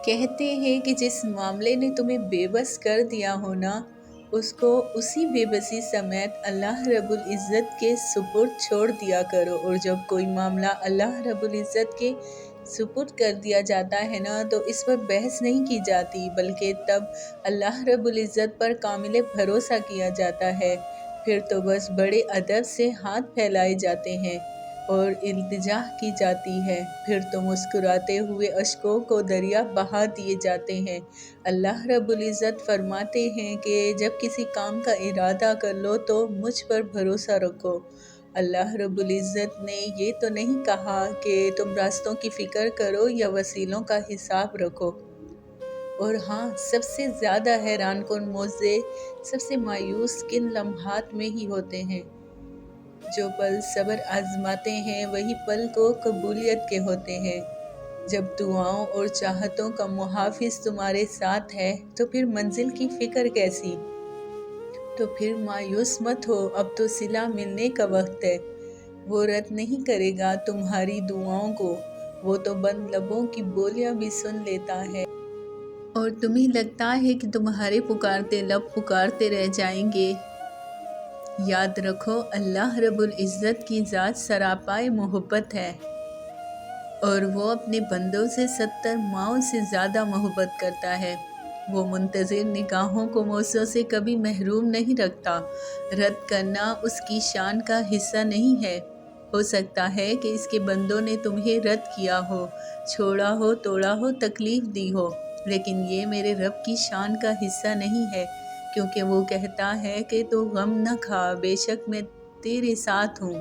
کہتے ہیں کہ جس معاملے نے تمہیں بے بس کر دیا ہو نا، اس کو اسی بے بسی سمیت اللہ رب العزت کے سپرد چھوڑ دیا کرو۔ اور جب کوئی معاملہ اللہ رب العزت کے سپرد کر دیا جاتا ہے نا، تو اس پر بحث نہیں کی جاتی، بلکہ تب اللہ رب العزت پر کامل بھروسہ کیا جاتا ہے۔ پھر تو بس بڑے ادب سے ہاتھ پھیلائے جاتے ہیں اور التجا کی جاتی ہے، پھر تو مسکراتے ہوئے اشکوں کو دریا بہا دیے جاتے ہیں۔ اللہ رب العزت فرماتے ہیں کہ جب کسی کام کا ارادہ کر لو تو مجھ پر بھروسہ رکھو۔ اللہ رب العزت نے یہ تو نہیں کہا کہ تم راستوں کی فکر کرو یا وسیلوں کا حساب رکھو۔ اور ہاں، سب سے زیادہ حیران کن موضوع، سب سے مایوس کن لمحات میں ہی ہوتے ہیں۔ جو پل صبر آزماتے ہیں وہی پل کو قبولیت کے ہوتے ہیں۔ جب دعاؤں اور چاہتوں کا محافظ تمہارے ساتھ ہے تو پھر منزل کی فکر کیسی؟ تو پھر مایوس مت ہو، اب تو صلہ ملنے کا وقت ہے۔ وہ رد نہیں کرے گا تمہاری دعاؤں کو، وہ تو بند لبوں کی بولیاں بھی سن لیتا ہے۔ اور تمہیں لگتا ہے کہ تمہارے پکارتے لب پکارتے رہ جائیں گے؟ یاد رکھو، اللہ رب العزت کی ذات سراپائے محبت ہے، اور وہ اپنے بندوں سے 70 ماؤں سے زیادہ محبت کرتا ہے۔ وہ منتظر نگاہوں کو موسوں سے کبھی محروم نہیں رکھتا۔ رد کرنا اس کی شان کا حصہ نہیں ہے۔ ہو سکتا ہے کہ اس کے بندوں نے تمہیں رد کیا ہو، چھوڑا ہو، توڑا ہو، تکلیف دی ہو، لیکن یہ میرے رب کی شان کا حصہ نہیں ہے، کیونکہ وہ کہتا ہے کہ تو غم نہ کھا، بے شک میں تیرے ساتھ ہوں۔